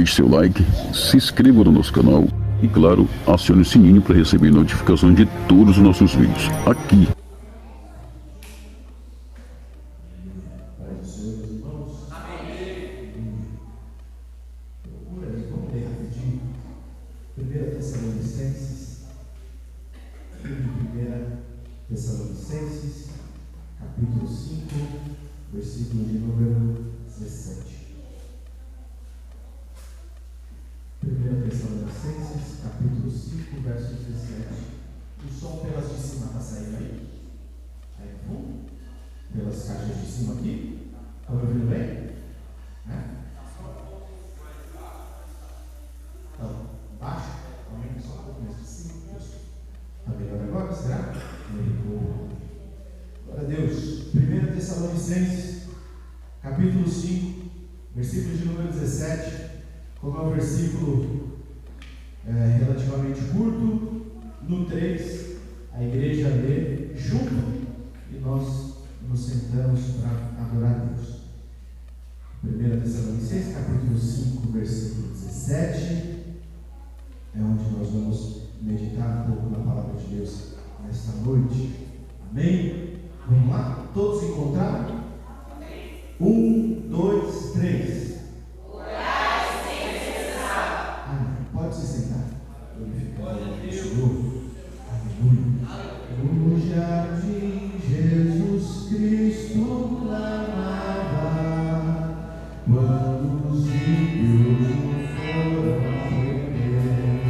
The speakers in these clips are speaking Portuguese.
deixe seu like, se inscreva no nosso canal e, claro, acione o sininho para receber notificações de todos os nossos vídeos aqui. Tessalonicenses, capítulo 5, versículo de número 17. 1 Tessalonicenses, capítulo 5, verso 17. O som pelas de cima está saindo aí? Aí no fundo? Pelas caixas de cima aqui? Estão me ouvindo bem? Então, baixo? Aumenta só um pouco mais de cima. Está melhor agora? Será? Glória a Deus. 1 Tessalonicenses, capítulo 5, versículo de número 17. Como é um versículo relativamente curto, no 3, a igreja lê junto e nós nos sentamos para adorar a Deus. 1 Tessalonicenses, capítulo 5, versículo 17, é onde nós vamos meditar um pouco na palavra de Deus nesta noite. Amém? Vamos lá? Todos encontraram? 1, 2, 3. Orai sem cessar. Amém. Pode se sentar. Glorificado seja o Senhor. Aleluia. No jardim Jesus Cristo clamava, quando os ímpios não foram temer,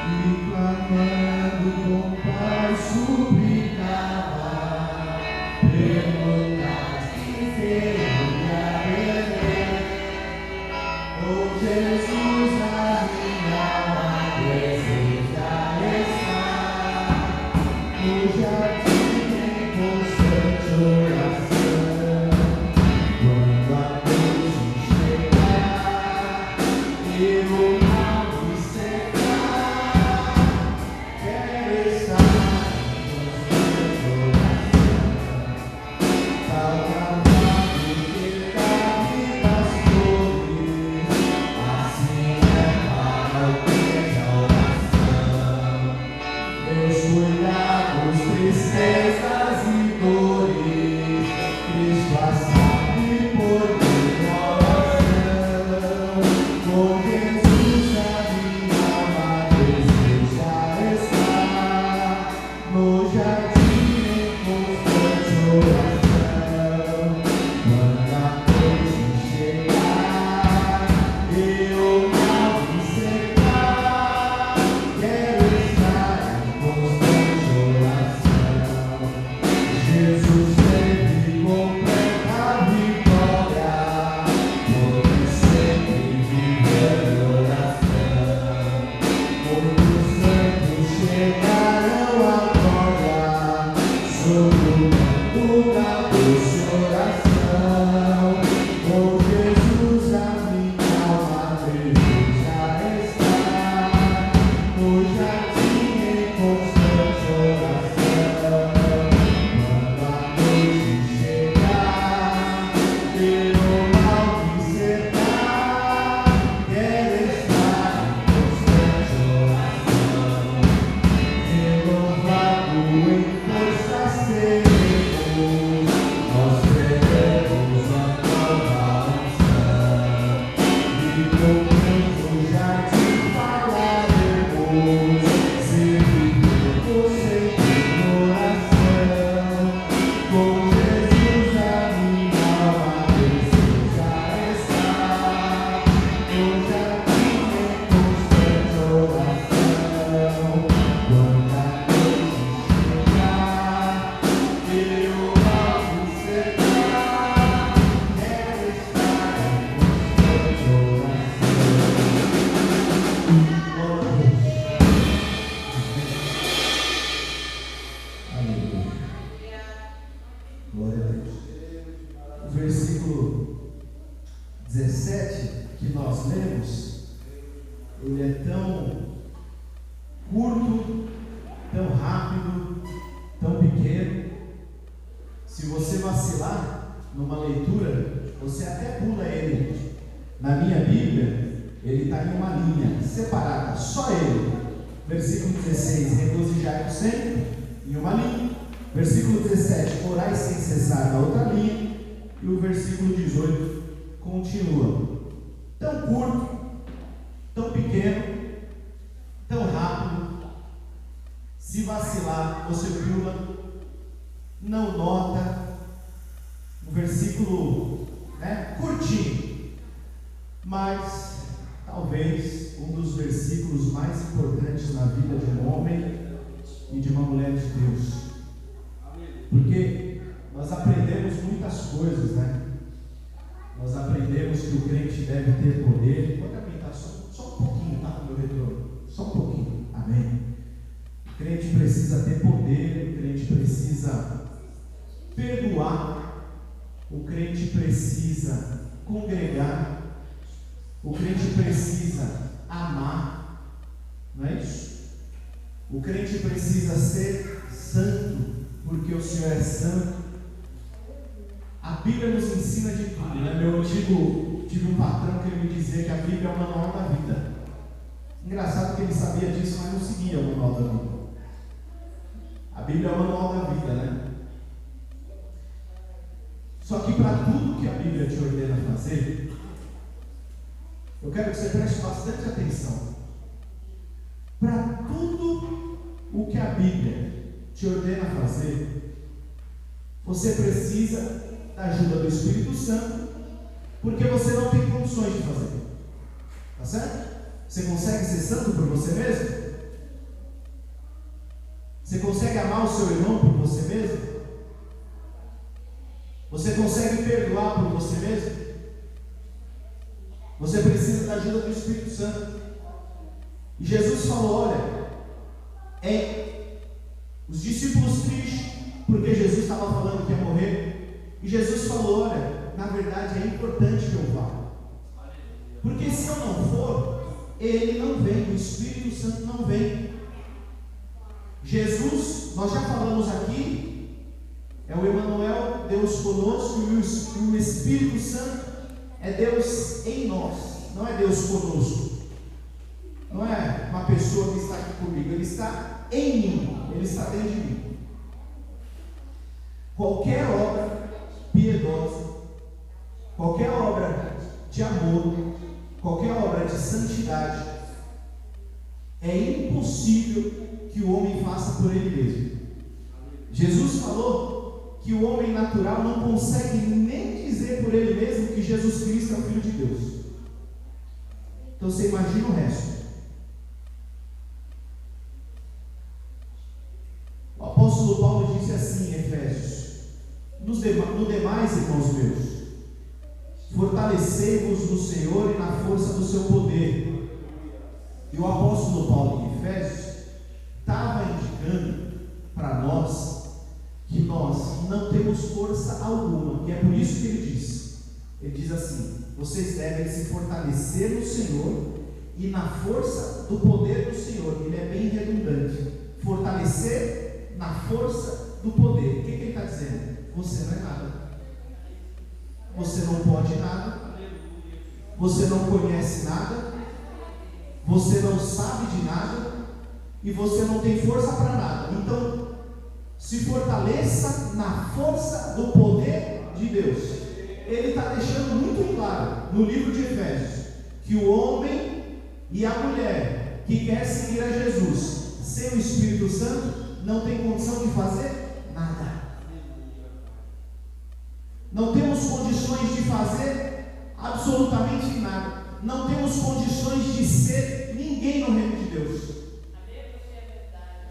e clamando com Pai suplicava, perguntaste enfermo a beber. Oh Jesus, a minha alma deseja estar no jardim em constante oração. Quando a noite chegar e o mal me cercar, quero estar em constante oração. Salva que cabe das flores, assim é para o que a oração. Meus cuidados, tristezas e dores, Cristo a sabe por minha oração. Com Jesus a minha alma deseja estar no jardim em constante oração. Quando a noite chegar e o mal me cercar, quero estar em constante oração. Jesus sempre completa a vitória, porque sempre viver em oração. Quando os santos chegarão agora, sobre o mundo da doce oração. Com Jesus a minha alma deseja estar no jardim em constante oração. Quando a noite chegar e o mal me cercar, quero estar em constante oração. Renovado em força seremos, nós teremos a nova unção. E com Deus já te falaremos, servindo sempre em oração. Com Jesus a minha alma deseja estar no jardim em constante oração. Quando a noite chegar e o mal me cercar, quero estar em constante oração. Aleluia. Glória a Deus. O versículo 17 que nós lemos, ele é tão curto, tão rápido, tão pequeno. Se você vacilar numa leitura, você até pula ele. Na minha Bíblia, Ele está em uma linha separada, só ele. Versículo 16, regozijai-vos sempre, em uma linha. Versículo 17, orai sem cessar, na outra linha. E o versículo 18 continua. Tão curto, tão pequeno, tão rápido. Se vacilar, você pula, não nota. O versículo, curtinho, mas talvez um dos versículos mais importantes na vida de um homem e de uma mulher de Deus. Porque nós aprendemos muitas coisas, Nós aprendemos que o crente deve ter poder. Pode aumentar só um pouquinho, tá? No meu retorno. Só um pouquinho. Amém. O crente precisa ter poder, o crente precisa perdoar, o crente precisa congregar, o crente precisa amar, não é isso? O crente precisa ser santo, porque o Senhor é santo. A Bíblia nos ensina de tudo, Meu antigo, tive um patrão que ele me dizia que a Bíblia é o manual da vida. Engraçado que ele sabia disso, mas não seguia o manual da vida. A Bíblia é o manual da vida, Só que para tudo que a Bíblia te ordena fazer, eu quero que você preste bastante atenção. Para tudo o que a Bíblia te ordena fazer, você precisa da ajuda do Espírito Santo, porque você não tem condições de fazer. Tá certo? Você consegue ser santo por você mesmo? Você consegue amar o seu irmão por você mesmo? Você consegue perdoar por você mesmo? Você precisa da ajuda do Espírito Santo. E Jesus falou, olha, os discípulos tristes, porque Jesus estava falando que ia morrer. E Jesus falou, olha, na verdade é importante que eu vá. Porque se eu não for, ele não vem, o Espírito Santo não vem. Jesus, nós já falamos aqui, é o Emmanuel, Deus conosco, e o Espírito Santo é Deus em nós, não é Deus conosco. Não é uma pessoa que está aqui comigo, ele está em mim, ele está dentro de mim. Qualquer obra piedosa, qualquer obra de amor, qualquer obra de santidade, é impossível que o homem faça por ele mesmo. Jesus falou que o homem natural não consegue nem dizer por ele mesmo que Jesus Cristo é o Filho de Deus. Então você imagina o resto. O apóstolo Paulo disse assim em Efésios: no demais, irmãos meus, fortalecei-vos no Senhor e na força do seu poder. E o apóstolo Paulo em Efésios estava indicando para nós que nós não temos força alguma, e é por isso que ele diz assim: vocês devem se fortalecer no Senhor e na força do poder do Senhor. Ele é bem redundante. Fortalecer na força do poder. O que ele está dizendo? Você não é nada, você não pode nada, você não conhece nada, você não sabe de nada e você não tem força para nada. Então, se fortaleça na força do poder de Deus. Ele está deixando muito claro no livro de Efésios que o homem e a mulher que quer seguir a Jesus sem o Espírito Santo não tem condição de fazer nada. Não temos condições de fazer absolutamente nada. Não temos condições de ser ninguém no reino de Deus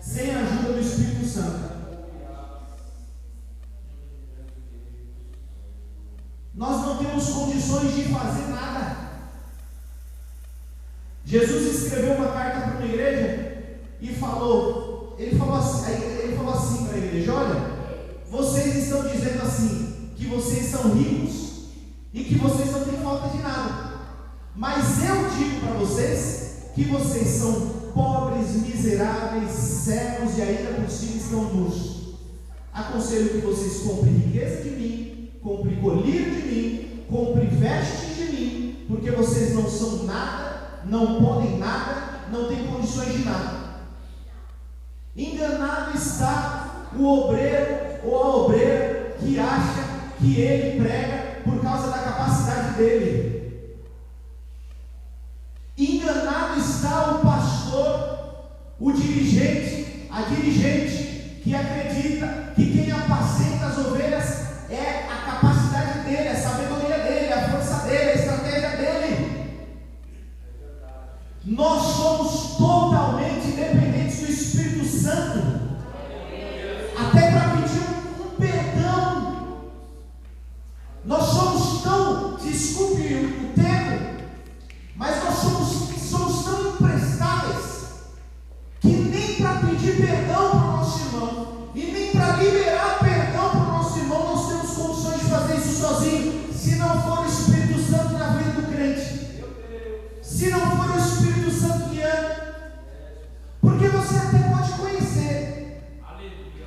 sem a ajuda do Espírito Santo. Nós não temos condições de fazer nada. Jesus escreveu uma carta para uma igreja e ele falou assim para a igreja: olha, vocês estão dizendo assim que vocês são ricos e que vocês não têm falta de nada, mas eu digo para vocês que vocês são pobres, miseráveis, cegos e ainda por cima estão nus. Aconselho que vocês comprem riqueza de mim, comprem colírio de mim, comprem vestes de mim, porque vocês não são nada não podem nada, não têm condições de nada. Enganado está o obreiro ou a obreira que acha que ele prega por causa da capacidade dele. Enganado está o pastor, o dirigente, a dirigente que acredita que quem apacenta as ovelhas é a capacidade dele, a sabedoria dele, a força dele, a estratégia dele. Nós somos totalmente dependentes do Espírito Santo, até para pedir um perdão. Nós somos tão, desculpe o termo, mas nós somos tão imprestáveis que nem para pedir perdão para o nosso irmão e nem para liberar perdão para o nosso irmão nós temos condições de fazer isso sozinho, se não for o Espírito Santo na vida do crente, se não for o Espírito Santo guiando. Porque você até pode conhecer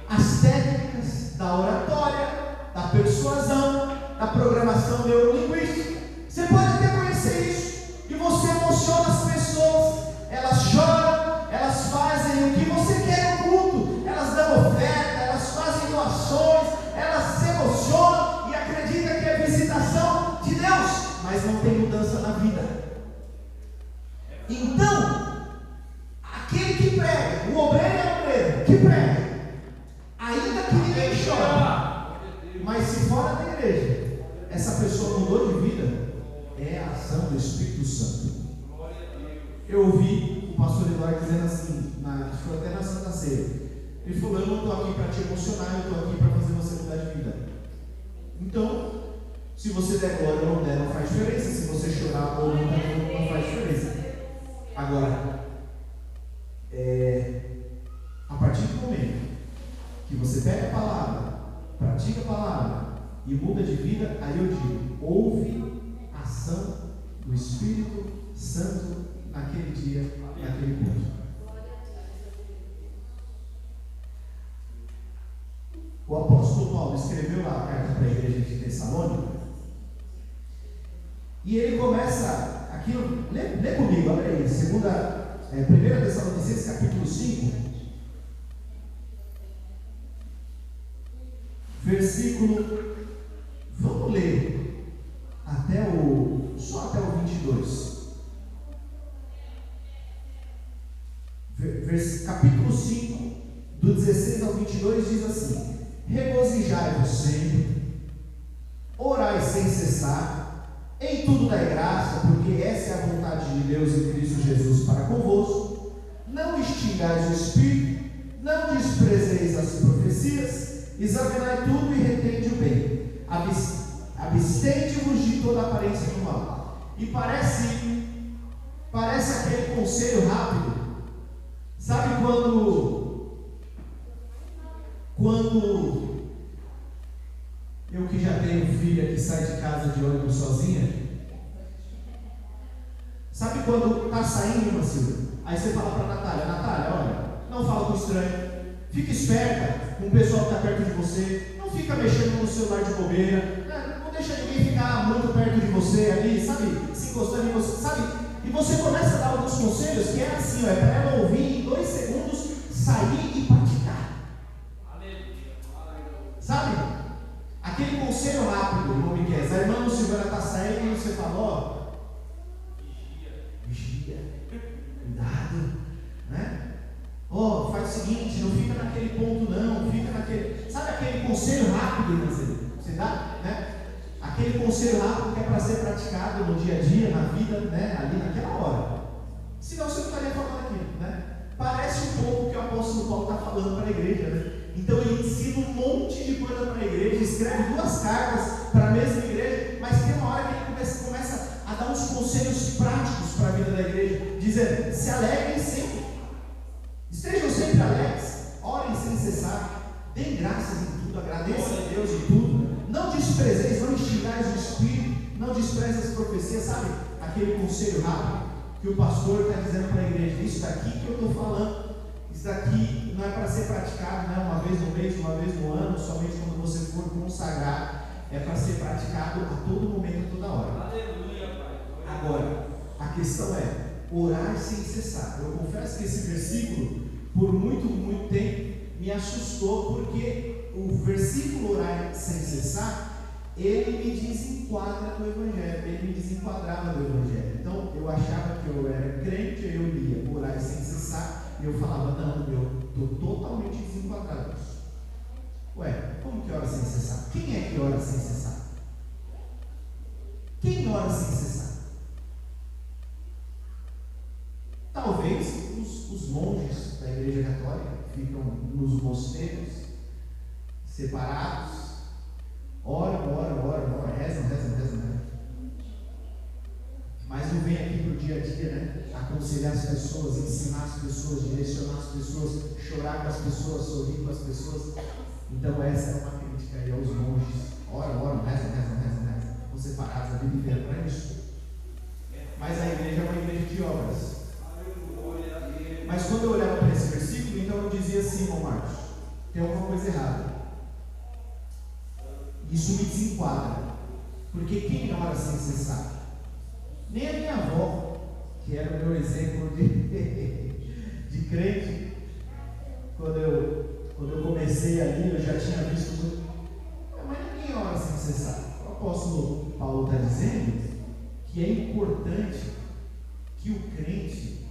as técnicas da oratória, da persuasão, da programação neurolinguística. Você pode até conhecer isso, e você emociona as pessoas, elas choram, elas fazem o que você quer no culto, elas dão oferta, elas fazem doações, elas se emocionam e acreditam que é visitação de Deus, mas não tem mudança na vida. Então, aquele que prega, o obreiro é o obreiro, que prega, ainda que ninguém chore, mas se fora da igreja, essa pessoa mudou de vida, é a ação do Espírito Santo. Eu ouvi o pastor Eduardo dizendo assim, acho que foi até na Santa Ceia, ele falou: eu não estou aqui para te emocionar, eu estou aqui para fazer você mudar de vida. Então, se você der glória ou não der, não faz diferença, se você chorar ou não der, não faz diferença. Agora, a partir do momento que você pega a palavra, pratica a palavra e muda de vida, aí eu digo: houve ação do Espírito Santo naquele dia, naquele ponto. O apóstolo Paulo escreveu lá a carta para a igreja de Tessalônica e ele começa aquilo, lê comigo, abre aí, 1 Tessalonicenses capítulo 5, versículo, vamos ler só até o 22. Capítulo 5, do 16 ao 22 diz assim: regozijai-vos sempre, orai sem cessar, em tudo dai graça, porque essa é a vontade de Deus em Cristo Jesus para convosco. Não extingais o Espírito, não desprezeis as profecias, examinai tudo e retende o bem, abstende-vos de toda aparência do mal. E parece aquele conselho rápido. Sabe quando eu que já tenho filha que sai de casa de ônibus sozinha, sabe quando está saindo, Marcelo? Aí você fala para a Natália, olha, não fala com estranho, fica esperta com o pessoal que está perto de você, não fica mexendo no celular de bobeira, não deixa ninguém ficar muito perto de você ali, sabe, se encostando em você, sabe? E você começa a dar alguns conselhos que é assim, é para ela ouvir em 2 segundos, sair e praticar. Sabe? Aquele conselho rápido, irmão Miquel, a irmã Silvana está saindo e você fala: vigia, cuidado, né? Faz o seguinte, não fica naquele ponto não, fica naquele, sabe aquele conselho rápido, irmã? Você dá, né? Aquele conselho rápido que é para ser praticado no dia a dia, na vida, né? Ali naquela hora. Senão você não estaria falando aquilo, né? Parece um pouco o que o apóstolo Paulo está falando para a igreja, né? Então ele ensina um monte de coisa para a igreja, escreve 2 cartas para a mesma igreja, mas tem uma hora que ele começa a dar uns conselhos práticos para a vida da igreja, dizendo: se alegrem sempre, estejam sempre alegres, orem sem cessar, deem graças em tudo, agradeçam a Deus em tudo, não desprezeis, não extingais o Espírito, não desprezem as profecias, sabe? Aquele conselho rápido que o pastor está dizendo para a igreja: isso daqui que eu estou falando, isso daqui não é para ser praticado, né, uma vez no mês, uma vez no ano, somente quando você for consagrar, é para ser praticado a todo momento, a toda hora. Agora, a questão é: orar sem cessar. Eu confesso que esse versículo, por muito tempo, me assustou, porque o versículo orar sem cessar, ele me desenquadra do Evangelho, ele me desenquadrava do Evangelho. Então, eu achava que eu era crente, eu lia orar sem cessar, e eu falava, não, eu estou totalmente desenquadrado disso. Ué, como que ora sem cessar? Quem é que ora sem cessar? Quem ora sem cessar? Talvez os monges da Igreja Católica que ficam nos mosteiros, separados, oram, rezam. Mas não vem aqui para o dia a dia, né? Aconselhar as pessoas, ensinar as pessoas, direcionar as pessoas, chorar com as pessoas, sorrir com as pessoas. Então essa é uma crítica aí aos monges. Oram, rezam. Estão separados a vida inteira para isso. Mas a igreja é uma igreja de obras. Mas quando eu olhava para esse versículo, então eu dizia assim, irmão Marcos, tem alguma coisa errada. Isso me desenquadra. Porque quem ora sem cessar? Nem a minha avó, que era o meu exemplo de crente, quando eu comecei ali, eu já tinha visto muito. Mas ninguém ora sem cessar. O apóstolo Paulo está dizendo que é importante que o crente,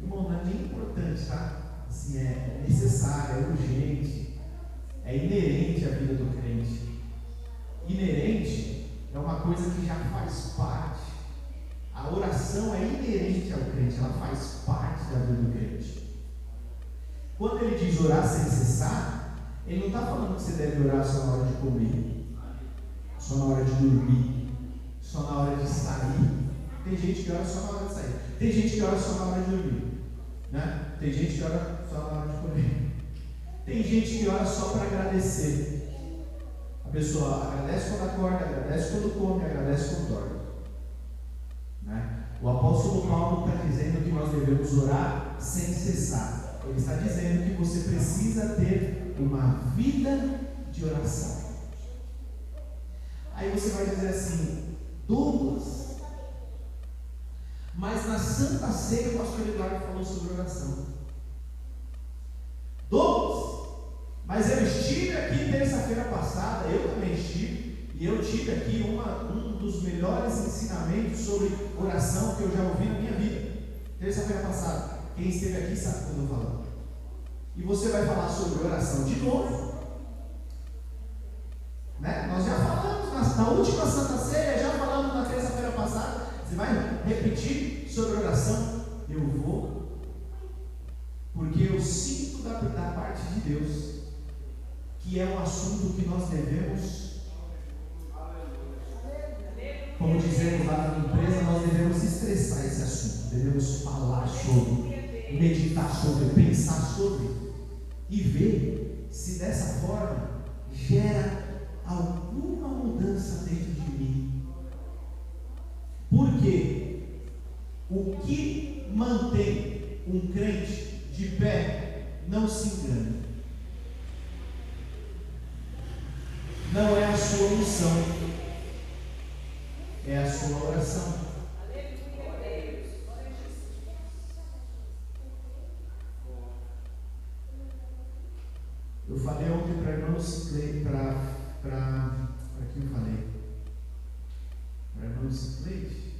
irmão, não é nem importante, tá? Assim, é necessário, é urgente, é inerente à vida do crente. Inerente é uma coisa que já faz parte. A oração é inerente ao crente, ela faz parte da vida do crente. Quando ele diz orar sem cessar, ele não está falando que você deve orar só na hora de comer, só na hora de dormir, só na hora de sair. Tem gente que ora só na hora de sair, tem gente que ora só na hora de dormir, né? Tem gente que ora só na hora de comer, tem gente que ora só para agradecer. A pessoa agradece quando acorda, agradece quando come, agradece quando dorme, né? O apóstolo Paulo está dizendo que nós devemos orar sem cessar. Ele está dizendo que você precisa ter uma vida de oração. Aí você vai dizer assim, Douglas, mas na Santa Ceia o pastor Eduardo falou sobre oração. Douglas, mas eu estive aqui terça-feira passada, eu também estive, e eu tive aqui um dos melhores ensinamentos sobre oração que eu já ouvi na minha vida, terça-feira passada. Quem esteve aqui sabe o que eu estou falando. E você vai falar sobre oração de novo, né? Nós já falamos na última Santa Ceia, já falamos na terça-feira passada. Você vai repetir sobre oração? Eu vou, porque eu sinto da parte de Deus que é um assunto que nós devemos, como dizemos lá na empresa, nós devemos estressar esse assunto, devemos falar sobre, meditar sobre, pensar sobre e ver se dessa forma gera alguma mudança dentro de mim. Porque o que mantém um crente de pé, não se engane, não é a sua unção, é a sua oração. Eu falei ontem para a irmã Lucicleide, para quem eu falei? Para a irmã Lucicleide?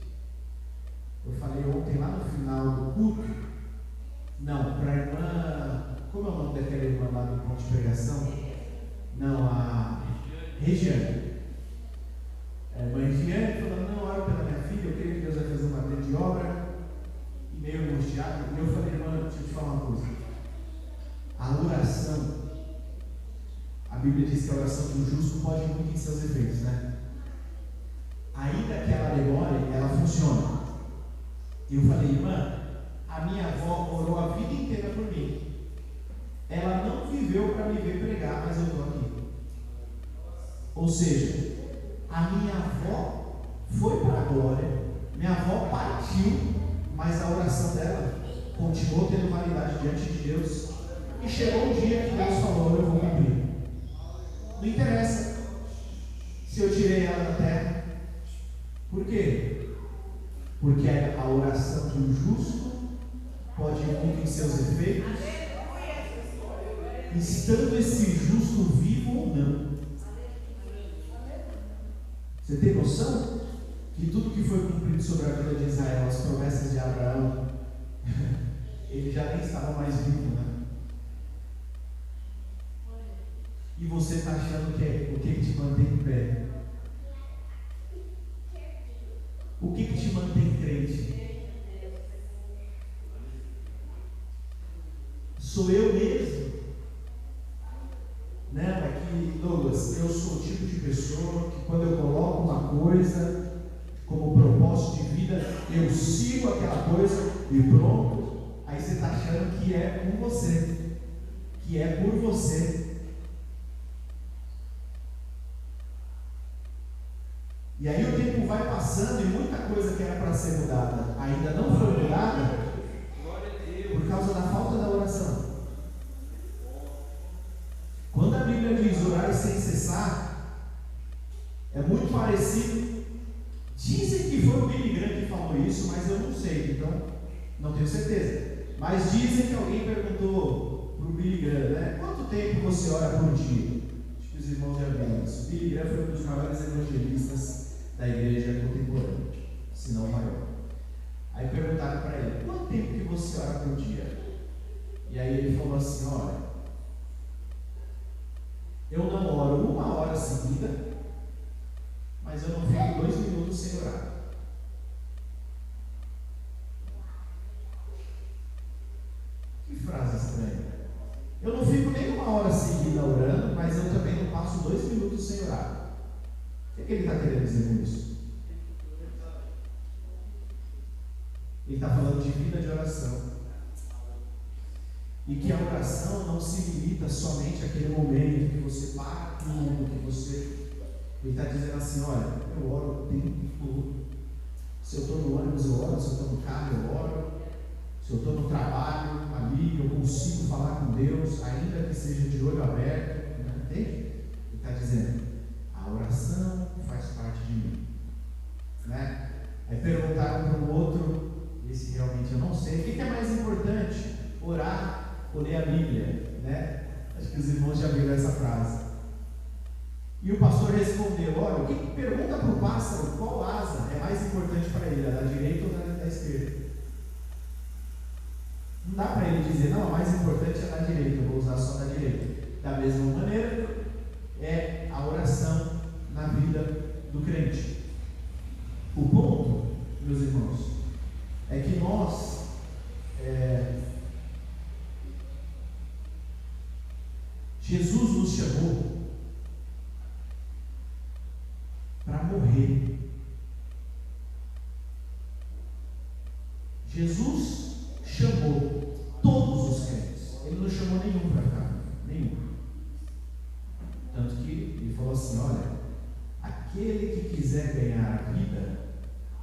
Eu falei ontem lá no final do culto. Não, para a irmã, como é o nome daquela irmã lá do ponto de pregação? Não, a Regiane. A irmã Regiane falando, não, ora pela minha filha, eu creio que Deus vai fazer uma grande obra, e meio angustiado. E eu falei, irmã, deixa eu te falar uma coisa. A oração, a Bíblia diz que a oração do justo pode muito em seus efeitos, né? Ainda aquela alegória, ela funciona. E eu falei, irmã, a minha avó orou a vida inteira por mim. Ela não viveu para me ver pregar, mas eu estou aqui. Ou seja, a minha avó foi para a glória, minha avó partiu, mas a oração dela continuou tendo validade diante de Deus. E chegou um dia que Deus falou, eu vou cumprir. Não interessa se eu tirei ela da terra. Por quê? Porque a oração de um justo pode ir muito em seus efeitos, estando esse justo vivo ou não. Você tem noção que tudo que foi cumprido sobre a vida de Israel, as promessas de Abraão, ele já nem estava mais vivo, né? E você está achando que é o que te mantém em pé? O que te mantém crente? Sou eu mesmo? Não, é que, Douglas, eu sou o tipo de pessoa que quando eu coloco uma coisa como propósito de vida, eu sigo aquela coisa e pronto. Aí você está achando que é com você, que é por você. E aí o tempo vai passando e muita coisa que era para ser mudada ainda não foi mudada por causa da falta da oração. Quando a Bíblia diz orar sem cessar, é muito parecido. Dizem que foi o Billy Graham que falou isso, mas eu não sei, então não tenho certeza. Mas dizem que alguém perguntou para o Billy Graham, né? Quanto tempo você ora por dia? Acho que os irmãos já viram isso. O Billy Graham foi um dos maiores evangelistas da igreja contemporânea, se não o maior. Aí perguntaram para ele, quanto tempo que você ora por dia? E aí ele falou assim, olha, eu não oro 1 hora seguida, mas eu não fico 2 minutos sem orar. Que frase estranha. Eu não fico nem 1 hora seguida orando, mas eu também não passo 2 minutos sem orar. O que ele está querendo dizer com isso? Ele está falando de vida de oração. E que a oração não se limita somente àquele momento que você para tudo, que você... Ele está dizendo assim, olha, eu oro o tempo todo. Se eu estou no ônibus, eu oro. Se eu estou no carro, eu oro. Se eu estou no trabalho, ali, eu consigo falar com Deus, ainda que seja de olho aberto. Entende? Ele está dizendo, a oração faz parte de mim, né? Aí perguntaram para o outro, esse realmente eu não sei, o que é mais importante, orar ou ler a Bíblia, né? Acho que os irmãos já viram essa frase. E o pastor respondeu, olha, pergunta para o pássaro qual asa é mais importante para ele, a da direita ou a da esquerda. Não dá para ele dizer, não, a mais importante é a da direita, eu vou usar só a da direita. Da mesma maneira, é a oração na vida do crente. O ponto, meus irmãos, é que nós Jesus nos chamou para morrer. Jesus chamou todos os crentes. Ele não chamou nenhum para cá, nenhum. Tanto que ele falou assim, olha, aquele que quiser ganhar a vida,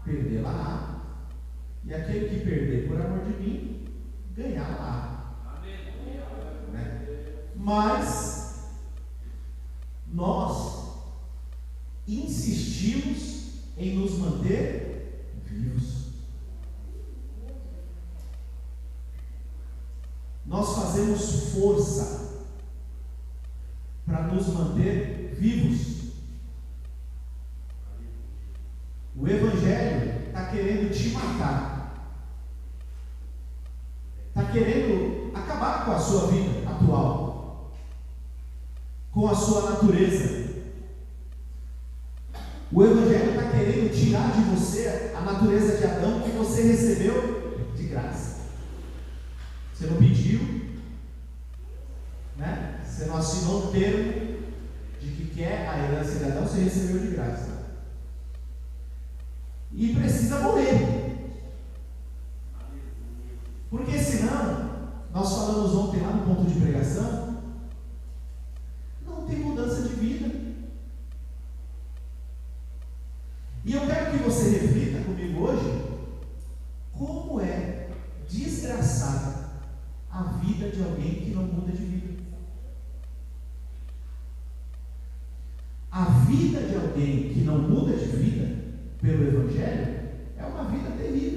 perdê-la-á, e aquele que perder por amor de mim, ganhá-la-á. Né? Mas nós insistimos em nos manter vivos. Nós fazemos força para nos manter vivos. O Evangelho está querendo te matar, está querendo acabar com a sua vida atual, com a sua natureza. O Evangelho está querendo tirar de você a natureza de Adão que você recebeu de graça. Você não pediu, né? Você não assinou o termo de que quer a herança de Adão, você recebeu de graça. E precisa morrer. Porque senão, nós falamos ontem lá no ponto de pregação, não tem mudança de vida. E eu quero que você reflita comigo hoje como é desgraçada a vida de alguém que não muda de vida. A vida de alguém que não muda de vida pelo Evangelho é uma vida terrível.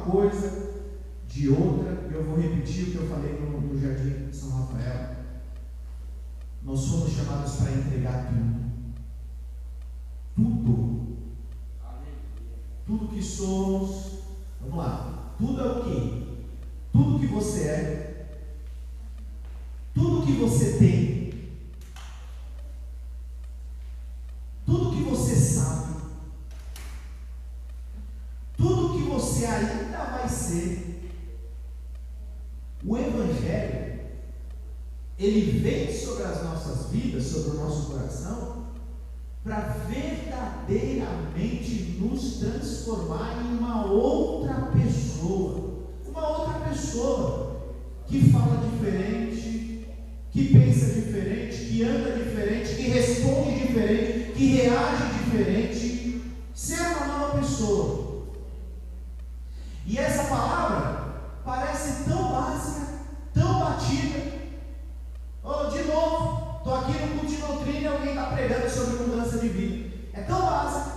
coisa, de outra. Eu vou repetir o que eu falei no Jardim de São Rafael. Nós somos chamados para entregar tudo. Tudo. Tudo que somos. Vamos lá. Tudo é o quê? Tudo que você é. Tudo que você tem. Tudo que você sabe. Tudo que você ainda vai ser. O Evangelho, ele vem sobre as nossas vidas, sobre o nosso coração, para verdadeiramente nos transformar em uma outra pessoa. Uma outra pessoa que fala diferente, que pensa diferente, que anda diferente, que responde diferente, que reage diferente. Ser uma nova pessoa. E essa palavra parece tão básica, tão batida. Oh, de novo, estou aqui no culto de doutrina e alguém está pregando sobre mudança de vida. É tão básica,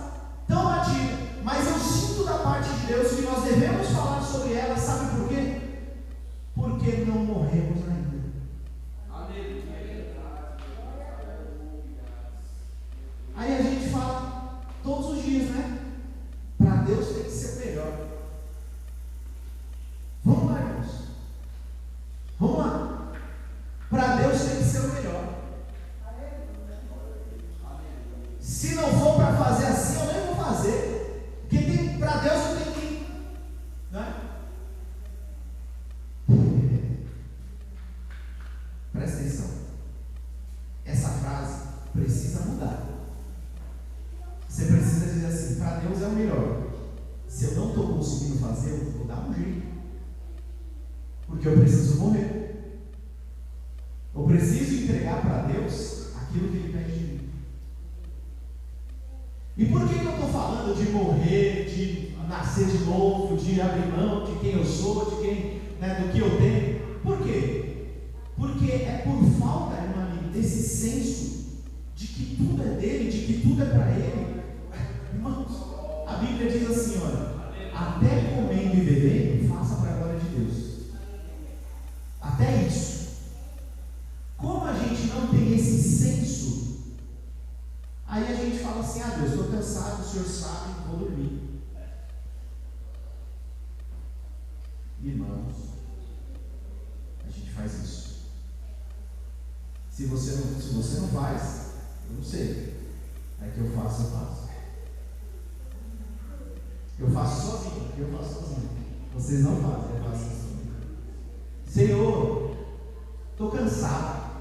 tão batida, mas eu sinto da parte de Deus que nós devemos falar sobre ela. Sabe por quê? Porque não morremos ainda. Aí a gente fala todos os dias, né? Para Deus tem que ser melhor. Vamos lá, irmãos. Vamos lá. Para Deus tem que ser o melhor. Se não for para fazer assim, eu nem vou fazer. Porque para Deus eu tenho que. Né? Presta atenção. Essa frase precisa mudar. Você precisa dizer assim: para Deus é o melhor. Se eu não estou conseguindo fazer, eu vou dar um jeito. Porque eu preciso morrer. Eu preciso entregar para Deus aquilo que Ele pede de mim. E por que eu estou falando de morrer, de nascer de novo, de abrir mão de quem eu sou, de quem, né, do que eu tenho? Por quê? Porque é por falta, irmão, desse senso de que tudo é dele, de que tudo é para Ele. Irmãos, a Bíblia diz assim, olha: até comendo e bebendo, faça para a glória de Deus. Até isso. Como a gente não tem esse senso, aí a gente fala assim: ah, Deus, estou cansado, o Senhor sabe, vou dormir. Irmãos, a gente faz isso. Se você não faz, eu não sei. É que eu faço. Eu faço sozinho. Vocês não fazem, eu faço sozinho. Senhor, estou cansado.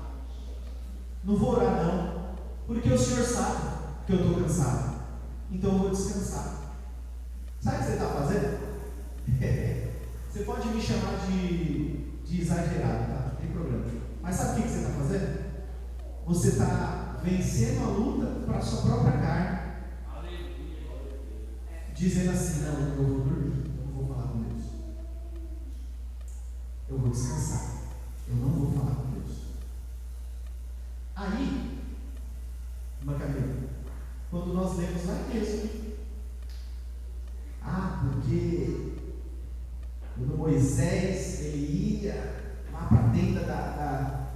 Não vou orar não, porque o Senhor sabe que eu estou cansado. Então eu vou descansar. Sabe o que você está fazendo? Você pode me chamar de exagerado, tá? Não tem problema. Mas sabe o que você está fazendo? Você está vencendo a luta para a sua própria carne. Dizendo assim: não, eu vou dormir, eu não vou falar com Deus. Eu vou descansar. Eu não vou falar com Deus. Aí, irmã Camila, quando nós lemos lá mesmo, porque quando Moisés ele ia lá para dentro da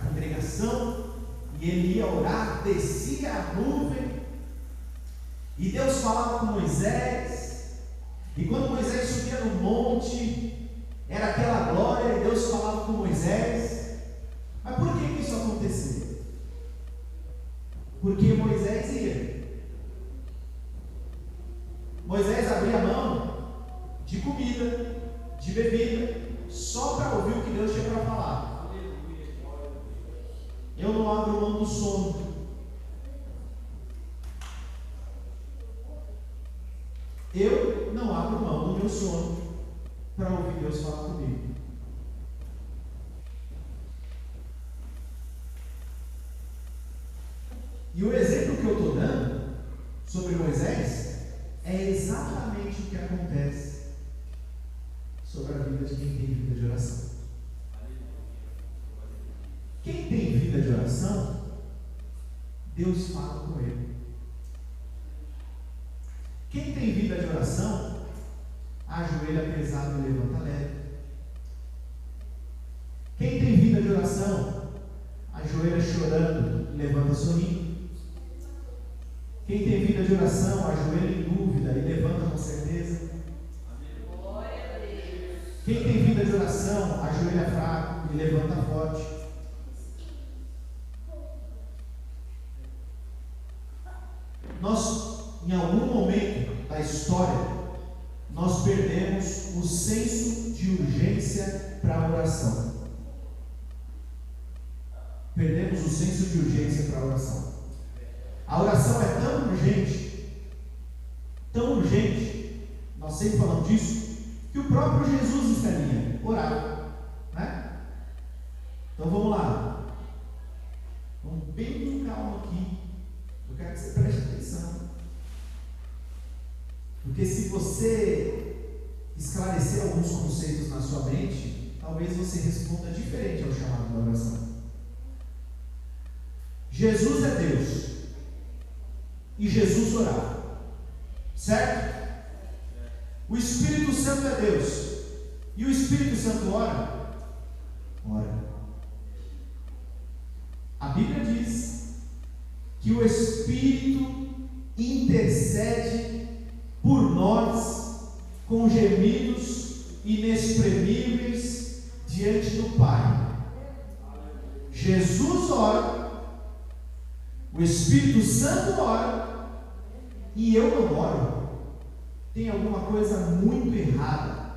congregação e ele ia orar, descia a nuvem e Deus falava com Moisés, e quando Moisés subia no monte era aquela glória e Deus falava com Moisés. Mas por que isso acontecia? Porque Moisés ia. Moisés abria a mão de comida, de bebida, só para ouvir o que Deus tinha para falar. Eu não abro mão do sono. Eu não abro mão do meu sono para ouvir Deus falar comigo. E o exemplo que eu estou dando sobre Moisés é exatamente o que acontece sobre a vida de quem tem vida de oração. Quem tem vida de oração, Deus fala com ele. Quem tem vida de oração, ajoelha pesado e levanta leve. Quem tem vida de oração, ajoelha chorando e levanta sorrindo. Quem tem vida de oração, ajoelha em dúvida e levanta com certeza. Quem tem vida de oração, ajoelha fraco e levanta forte. Nós, em algum momento da história, nós perdemos o senso de urgência para a oração. Perdemos o senso de urgência para a oração. A oração é tão urgente, nós sempre falamos disso, que o próprio Jesus estaria orando, né? Então vamos lá. Vamos bem com calma aqui. Eu quero que você preste atenção. Porque se você esclarecer alguns conceitos na sua mente, talvez você responda diferente ao chamado da oração. Jesus é Deus. E Jesus orava. Certo? O Espírito Santo é Deus. E o Espírito Santo ora? Ora. A Bíblia diz que o Espírito intercede por nós com gemidos inexprimíveis diante do Pai. Jesus ora, o Espírito Santo ora, e eu não oro. Tem alguma coisa muito errada.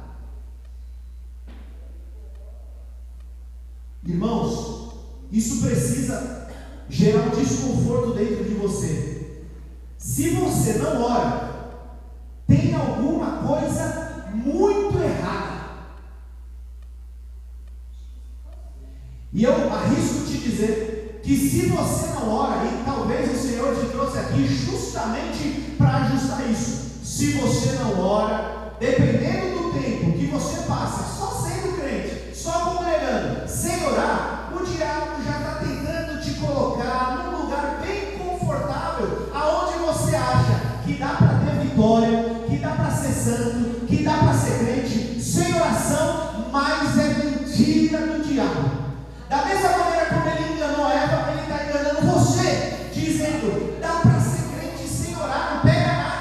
Irmãos, isso precisa gerar um desconforto dentro de você. Se você não ora, tem alguma coisa muito errada. E eu arrisco te dizer que se você não ora, e talvez o Senhor te trouxe aqui justamente para ajustar isso. Se você não ora, dependendo do tempo que você passa só sendo crente, só congregando, sem orar, o diabo já está tentando te colocar num lugar bem confortável, aonde você acha que dá para ter vitória, que dá para ser santo, que dá para ser crente, sem oração, mas é mentira do diabo. Da mesma maneira como ele enganou Eva, ele está enganando você, dizendo, dá para ser crente sem orar, não pega nada.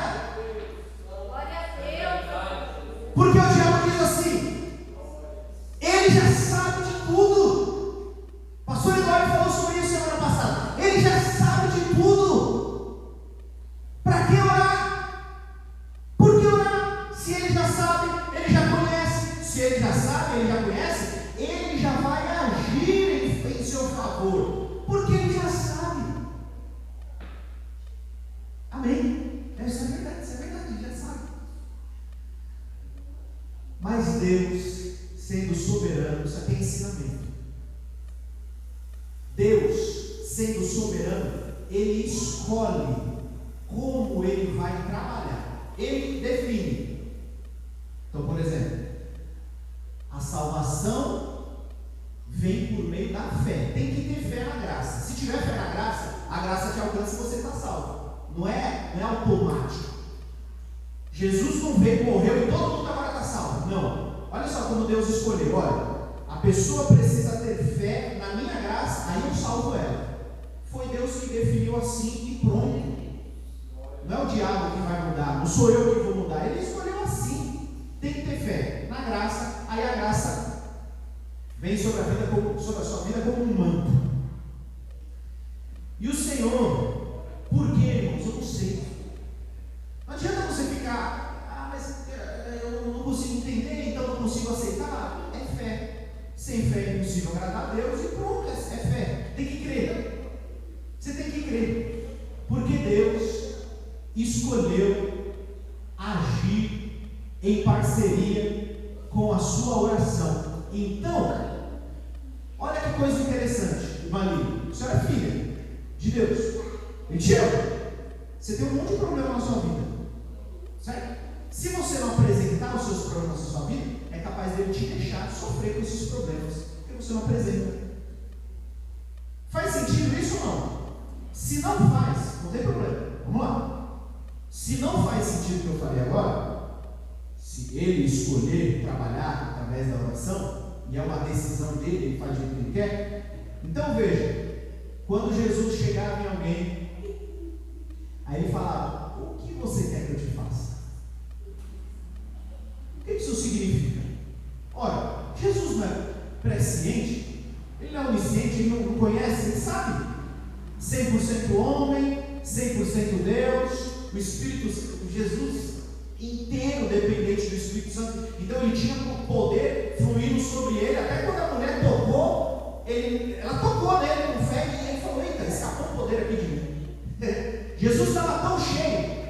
Porque o diabo diz assim, ele já sabe de tudo. Pastor Eduardo falou sobre isso semana passada. Ele já sabe de tudo. Para que orar? Por que orar? Se ele já sabe, ele já conhece. Se ele já sabe, ele já conhece, ele já vai agir em seu favor. Porque ele já sabe. Amém? Isso é verdade, ele já sabe. Mas Deus, sendo soberano, isso aqui é ensinamento. Deus, sendo soberano, Ele escolhe como Ele vai trabalhar. Ele define. Então, por exemplo, a salvação vem por meio da fé. Tem que ter fé na graça. Se tiver fé na graça, a graça te alcança e você está salvo. Não é automático. Jesus não veio, morreu e todo mundo agora está salvo. Não. Olha só como Deus escolheu. Olha, a pessoa precisa ter fé na minha graça, aí eu salvo ela. Foi Deus que definiu assim e pronto. Não é o diabo que vai mudar, não sou eu que vou mudar. Ele escolheu assim. Tem que ter fé na graça, aí a graça vem sobre a sua vida como um manto. E o Senhor, por quê, irmãos? Eu não sei. Não adianta você ficar, mas eu não consigo entender, então não consigo aceitar. É fé. Sem fé é impossível agradar a Deus e pronto, é fé. Tem que crer. Você tem que crer. Porque Deus escolheu agir em parceria com a sua oração. Então, olha que coisa interessante, Mali. A senhora é filha de Deus. Ele te ama. Você tem um monte de problema na sua vida. Certo? Se você não apresentar os seus problemas na sua vida, é capaz dele te deixar sofrer com esses problemas, porque você não apresenta. Faz sentido isso ou não? Se não faz, não tem problema. Vamos lá. Se não faz sentido o que eu falei agora, se ele escolher trabalhar através da oração, e é uma decisão dele, ele faz o que ele quer. Então veja, quando Jesus chegava em alguém, aí ele falava: o que você quer que eu te faça? O que isso significa? Ora, Jesus não é presciente, ele não é onisciente, ele não conhece, ele sabe. 100% homem, 100% Deus, o Espírito, Jesus inteiro dependente do Espírito Santo. Então ele tinha o poder fluindo sobre ele. Até quando a mulher tocou, ela tocou nele com fé e ele falou: eita, escapou o poder aqui de mim. Jesus estava tão cheio,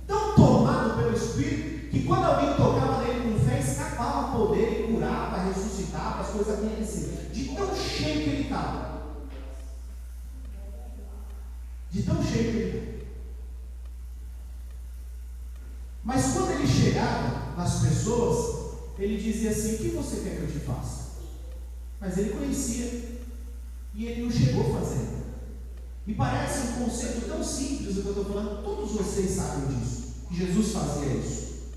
tão tomado pelo Espírito, que quando alguém tocava nele com fé, escapava poder e curava, ressuscitava, as coisas aconteciam. De tão cheio que ele estava. De tão cheio que ele estava. Mas quando ele chegava nas pessoas, ele dizia assim: o que você quer que eu te faça? Mas ele conhecia, e ele não chegou fazendo. E parece um conceito tão simples o que eu estou falando, todos vocês sabem disso, que Jesus fazia isso.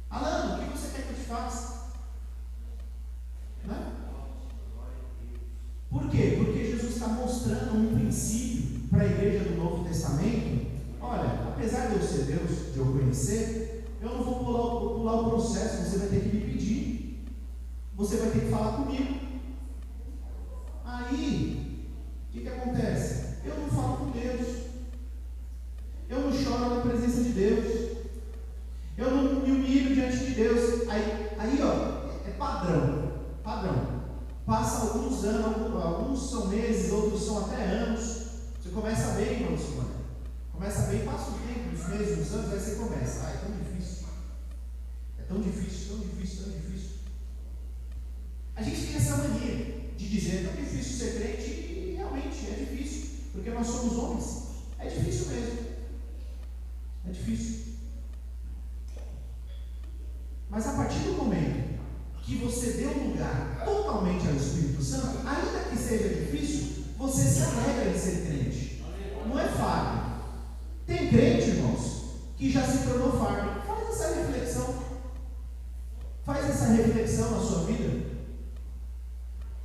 Alano, o que você quer que eu te faça? Né? Por quê? Porque Jesus está mostrando um princípio para a igreja do Novo Testamento. Olha, apesar de eu ser Deus, de eu conhecer, eu não vou pular o processo, você vai ter que me pedir, você vai ter que falar comigo. Aí, o que acontece? Eu não falo com Deus, eu não choro na presença de Deus, eu não me humilho diante de Deus. Aí ó, é padrão. Passa alguns anos, alguns são meses, outros são até anos. Você começa bem, irmão Simone. Começa bem, passa um tempo, uns meses, uns anos, aí você começa. É tão difícil. É tão difícil, tão difícil, tão difícil. A gente tem essa mania de dizer: é tão difícil ser crente, e realmente é difícil, porque nós somos homens. É difícil mesmo. É difícil. Mas a partir do momento que você dê um lugar totalmente ao Espírito Santo, ainda que seja difícil, você se alegra em ser crente. Não é fardo. Tem crente, irmãos, que já se tornou fardo. Faz essa reflexão. Faz essa reflexão na sua vida.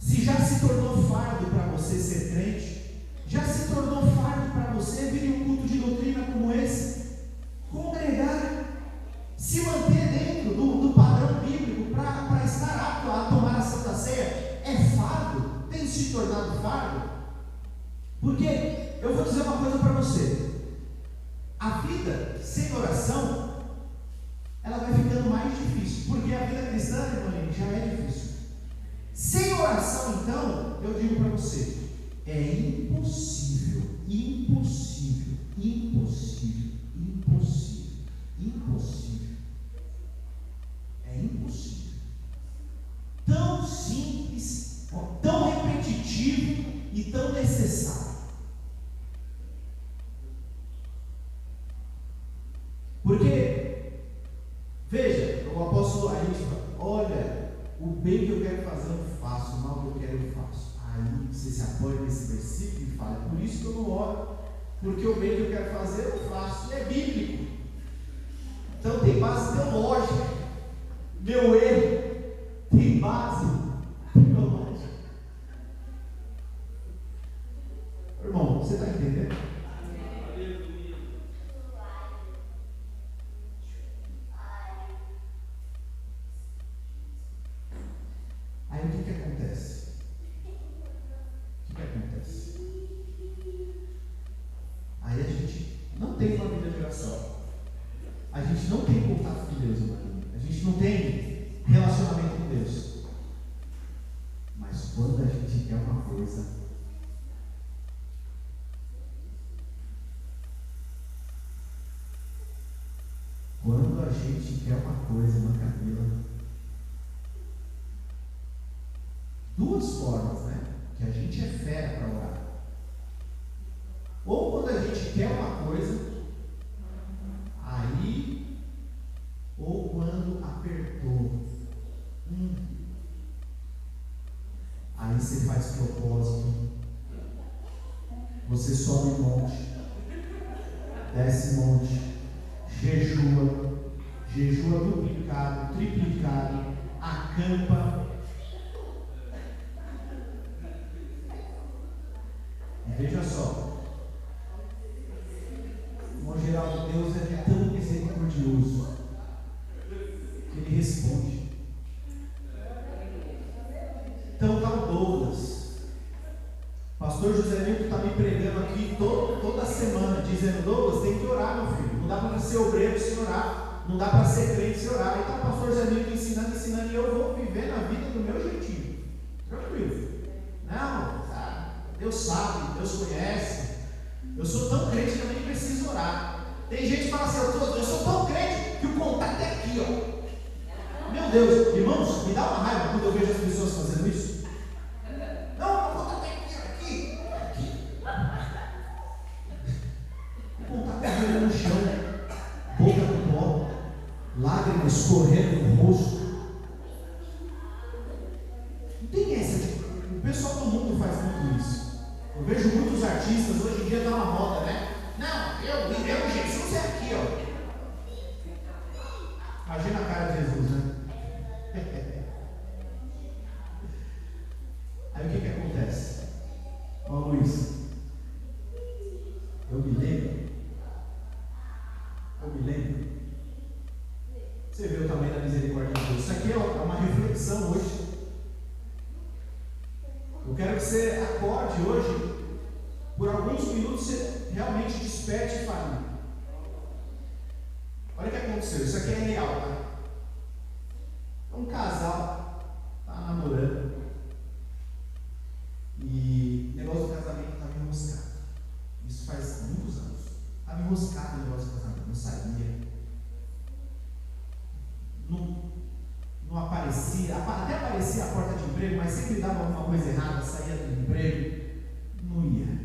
Se já se tornou fardo para você ser crente, já se tornou fardo para você vir em um culto de doutrina como esse, congregar, se manter dentro do padrão bíblico para estar apto a tomar a Santa Ceia, é fardo? Tem se tornado fardo? Porque eu vou dizer uma coisa para você: a vida sem oração, ela vai ficando mais difícil, porque a vida cristã, irmão, já é difícil. Sem oração, então, eu digo para você, é impossível, impossível, impossível, impossível, impossível. É impossível. Tão simples, tão repetitivo e tão necessário. Porque, veja, o apóstolo, a gente fala: olha, o bem que eu quero fazer eu faço, o mal que eu quero eu faço. Aí você se apoia nesse versículo e fala: por isso que eu não oro, porque o bem que eu quero fazer eu faço. É bíblico. Então tem base teológica. Meu erro tem base teológica. Irmão, você está entendendo? Aí o que acontece? O que acontece? Aí a gente não tem uma vida de oração. A gente não tem contato com Deus, irmão. A gente não tem relacionamento com Deus. Mas quando a gente quer uma coisa, irmã Camila, duas formas, né? Que a gente é fera para orar. Ou quando a gente quer uma coisa, aí, ou quando apertou. Aí você faz propósito, você sobe monte, desce monte, jejua, jejua duplicado, triplicado, acampa. E veja só, no geral, Deus é tão misericordioso que Ele responde. Então, tá o Douglas. Pastor José Nilton está me pregando aqui toda semana, dizendo: Douglas, tem que orar, meu filho. Não dá para ser obreiro sem orar. Não dá para ser crente sem orar. Então, o pastor José Nilton ensinando, e eu vou viver na vida do meu jeitinho. Tranquilo. Não, sabe? Deus sabe, Deus conhece. Eu sou tão crente que eu nem preciso orar. Tem gente que fala assim: eu sou tão crente que o contato é aqui, ó. Meu Deus, irmãos, me dá uma raiva quando eu vejo as pessoas fazendo isso. Não, o contato é aqui. O contato é no chão, boca no pó, lágrimas correndo no rosto. Não tem essa de... O pessoal do mundo faz muito isso. Eu vejo muitos artistas, hoje em dia dá uma moda, né? Não, eu Jesus é aqui, ó. Imagina a cara de Jesus, né? Aí o que acontece? Ó, Luiz, eu me lembro. Você vê o tamanho da misericórdia de Deus. Isso aqui é uma reflexão hoje. Eu quero que você acorde hoje, por alguns minutos, você realmente desperte e fale: olha o que aconteceu, isso aqui é real, tá? Um casal está namorando e o negócio do casamento estava enroscado. Isso faz muitos anos. Estava enroscado o negócio do casamento, não saía, não aparecia, até aparecia a porta de emprego, mas sempre dava alguma coisa errada, saía do emprego, não ia.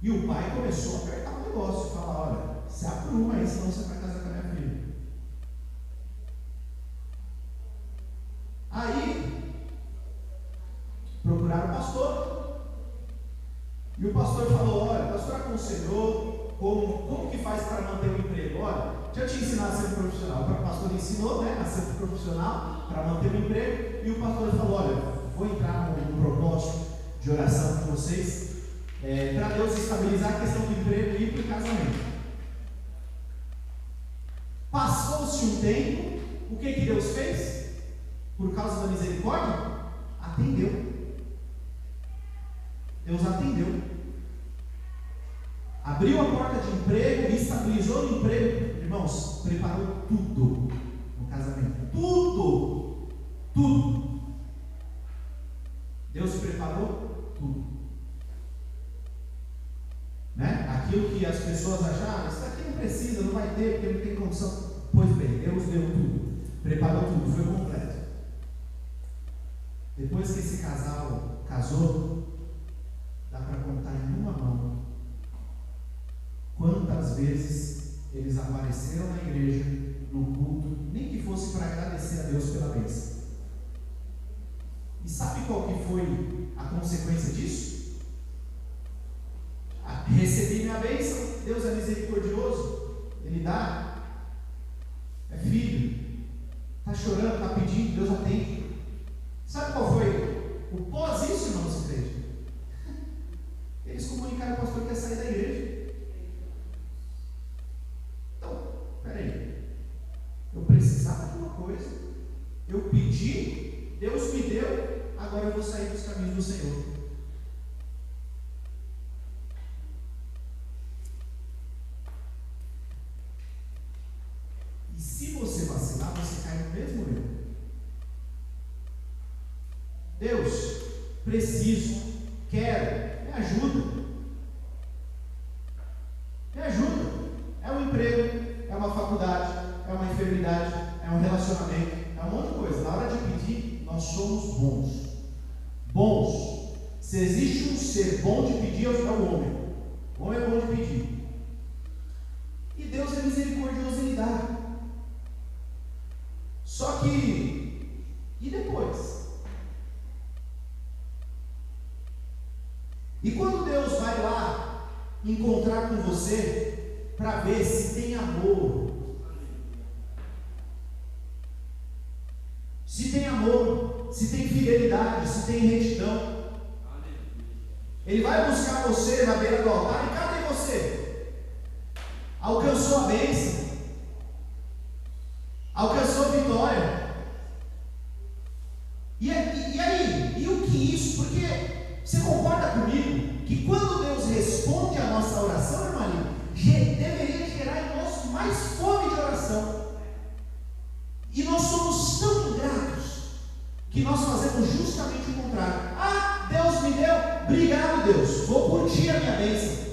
E o pai começou a apertar o negócio, falar: olha, se apruma aí, senão você vai casar com a minha filha. Aí procuraram o pastor, e o pastor falou: olha, o pastor aconselhou como que faz para manter o emprego. Olha, deixa eu te ensinar a ser profissional. O pastor ensinou, né, a ser profissional para manter o emprego, e o pastor falou: olha, vou entrar no propósito de oração com vocês, para Deus estabilizar a questão do emprego e ir para o casamento. Passou-se um tempo, o que Deus fez? Por causa da misericórdia, atendeu. Deus atendeu. Abriu a porta de emprego, estabilizou o emprego. Irmãos, preparou tudo no casamento. Tudo. Deus preparou tudo. Né? Aquilo que as pessoas acharam: isso daqui não precisa, não vai ter, porque não tem condição. Pois bem, Deus deu tudo. Preparou tudo, foi completo. Depois que esse casal casou, dá para contar em uma mão quantas vezes eles apareceram na igreja, no culto, nem que fosse para agradecer a Deus pela bênção. E sabe qual que foi a consequência disso? Recebi minha bênção, Deus é misericordioso, Ele dá. É filho, está chorando, está pedindo, Deus atende. Sabe qual foi o pós isso, irmãos, igreja? Eles comunicaram ao pastor que ia sair da igreja. Então, peraí, eu precisava de uma coisa, eu pedi, Deus me deu, agora eu vou sair dos caminhos do Senhor. E se você vacilar, você cai no mesmo erro. Deus, preciso, quero, me ajuda. Me ajuda. É um emprego, é uma faculdade, é uma enfermidade, é um relacionamento, é um monte de coisa. Na hora de pedir, nós somos bons. Bons. Se existe um ser bom de pedir, é o homem. O homem é bom de pedir. E Deus é misericordioso, Ele dá. Só que, e depois? E quando Deus vai lá encontrar com você para ver se tem amor, tem fidelidade, se tem retidão. Ele vai buscar você na beira do altar, e cadê você? Alcançou a bênção, alcançou a vitória. E aí? E o que isso? Porque você concorda comigo que quando Deus responde a nossa oração, irmão, deveria gerar em nós mais fome de oração. E nós somos tão ingratos que nós fazemos justamente o contrário. Ah, Deus me deu, obrigado Deus, vou curtir a minha bênção.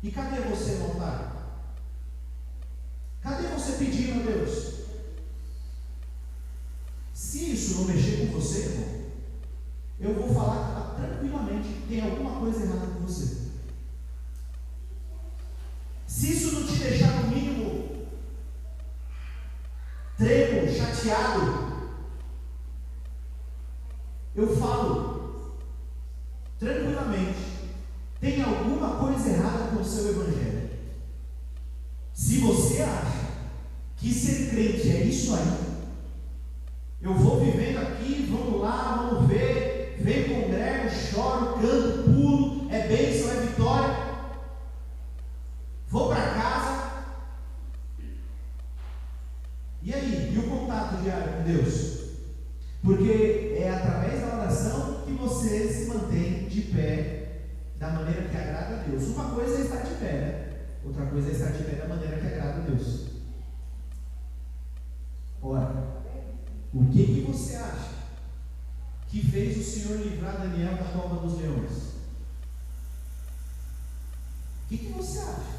E cadê você no altar? Cadê você pedindo a Deus? Se isso não mexer com você, irmão, eu vou falar tranquilamente que tem alguma coisa errada com você. Se isso não te deixar no mínimo tremo, chateado, eu falo tranquilamente, tem alguma coisa errada com o seu evangelho. Se você acha que ser crente é isso aí, eu vou vivendo aqui, vamos lá, vamos ver, vem, congrego, choro, canto, pulo, é bênção, é vitória, vou para casa. E aí? E o contato diário com Deus? Porque é através da oração que você se mantém de pé da maneira que agrada a Deus. Uma coisa é estar de pé, né? Outra coisa é estar de pé da maneira que agrada a Deus. Ora, o que você acha que fez o Senhor livrar Daniel da cova dos leões? O que você acha?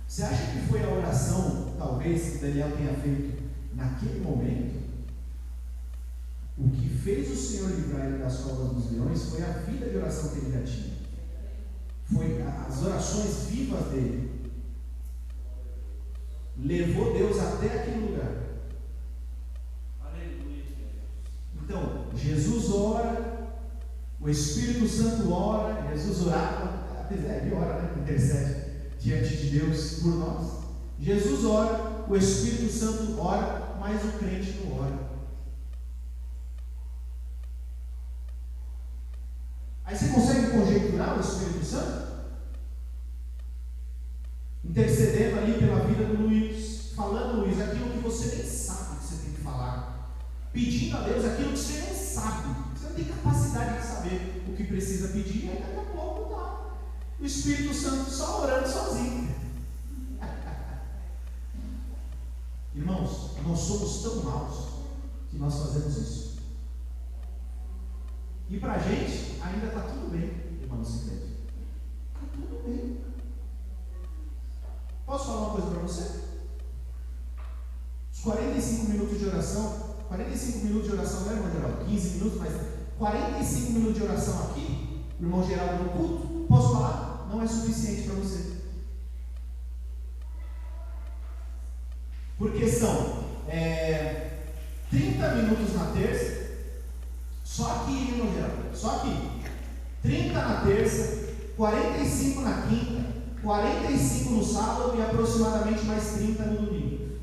Você acha que foi a oração, talvez, que Daniel tenha feito naquele momento? O que fez o Senhor livrar ele das covas dos leões foi a vida de oração que ele já tinha. Foi as orações vivas dele. Levou Deus até aquele lugar. Então, Jesus ora, o Espírito Santo ora, Jesus orava, ele ora, né? Intercede diante de Deus por nós. Jesus ora, o Espírito Santo ora, mas o crente não ora. Aí você consegue conjecturar o Espírito Santo? Intercedendo ali pela vida do Luiz, falando, Luiz, aquilo que você nem sabe que você tem que falar, pedindo a Deus aquilo que você nem sabe, você não tem capacidade de saber o que precisa pedir, e aí daqui a pouco tá o Espírito Santo só orando sozinho. Irmãos, nós somos tão maus que nós fazemos isso. E para a gente ainda está tudo bem, irmão, se crente. Está tudo bem. Posso falar uma coisa para você? Os 45 minutos de oração, 45 minutos de oração, não é, irmão Geraldo? 15 minutos, mas 45 minutos de oração aqui, o irmão Geraldo no culto, posso falar? Não é suficiente para você. Porque são 30 minutos na terça, só aqui, irmão Geraldo, só aqui. 30 na terça, 45 na quinta, 45 no sábado e aproximadamente mais 30 no domingo.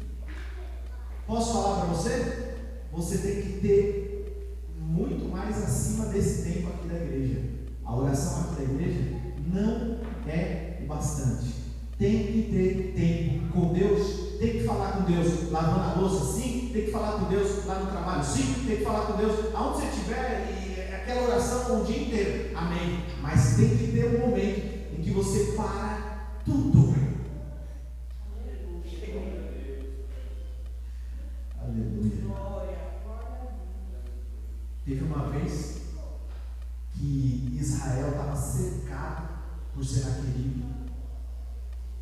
Posso falar para você? Você tem que ter muito mais acima desse tempo aqui da igreja. A oração aqui da igreja não é o bastante. Tem que ter tempo com Deus. Tem que falar com Deus lavando a louça, sim. Tem que falar com Deus lá no trabalho, sim. Tem que falar com Deus aonde você estiver, e aquela oração o dia inteiro, amém. Mas tem que ter um momento em que você para tudo. Aleluia. Teve uma vez que Israel estava cercado por Senaqueribe,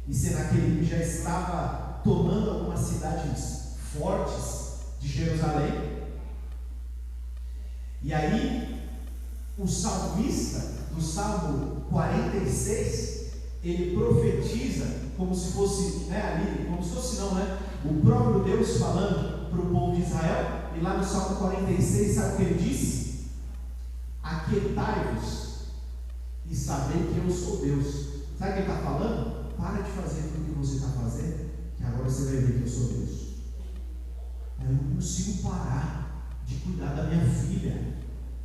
e Senaqueribe já estava tomando algumas cidades fortes de Jerusalém. E aí o salmista do Salmo 46, ele profetiza como se fosse, ali, como se fosse não, o próprio Deus falando para o povo de Israel. E lá no Salmo 46, sabe o que ele disse? Aquietai-vos e sabei que eu sou Deus. Sabe o que ele está falando? Para de fazer tudo que você está fazendo, que agora você vai ver que eu sou Deus. Eu não consigo parar de cuidar da minha filha,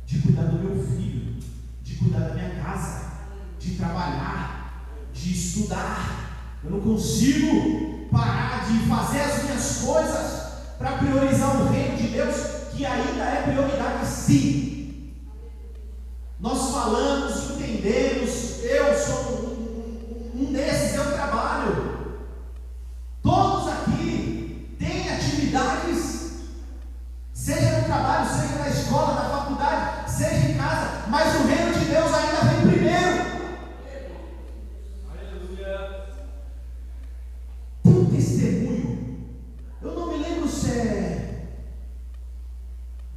de cuidar do meu filho, de cuidar da minha casa, de trabalhar, de estudar. Eu não consigo parar de fazer as minhas coisas para priorizar o reino de Deus, que ainda é prioridade sim. Nós falamos, entendemos, eu sou um desses, eu trabalho. Todos aqui têm atividades, seja no trabalho, seja na escola, na faculdade, seja em casa, mas o reino de Deus ainda vem primeiro. Tem um testemunho, eu não me lembro se é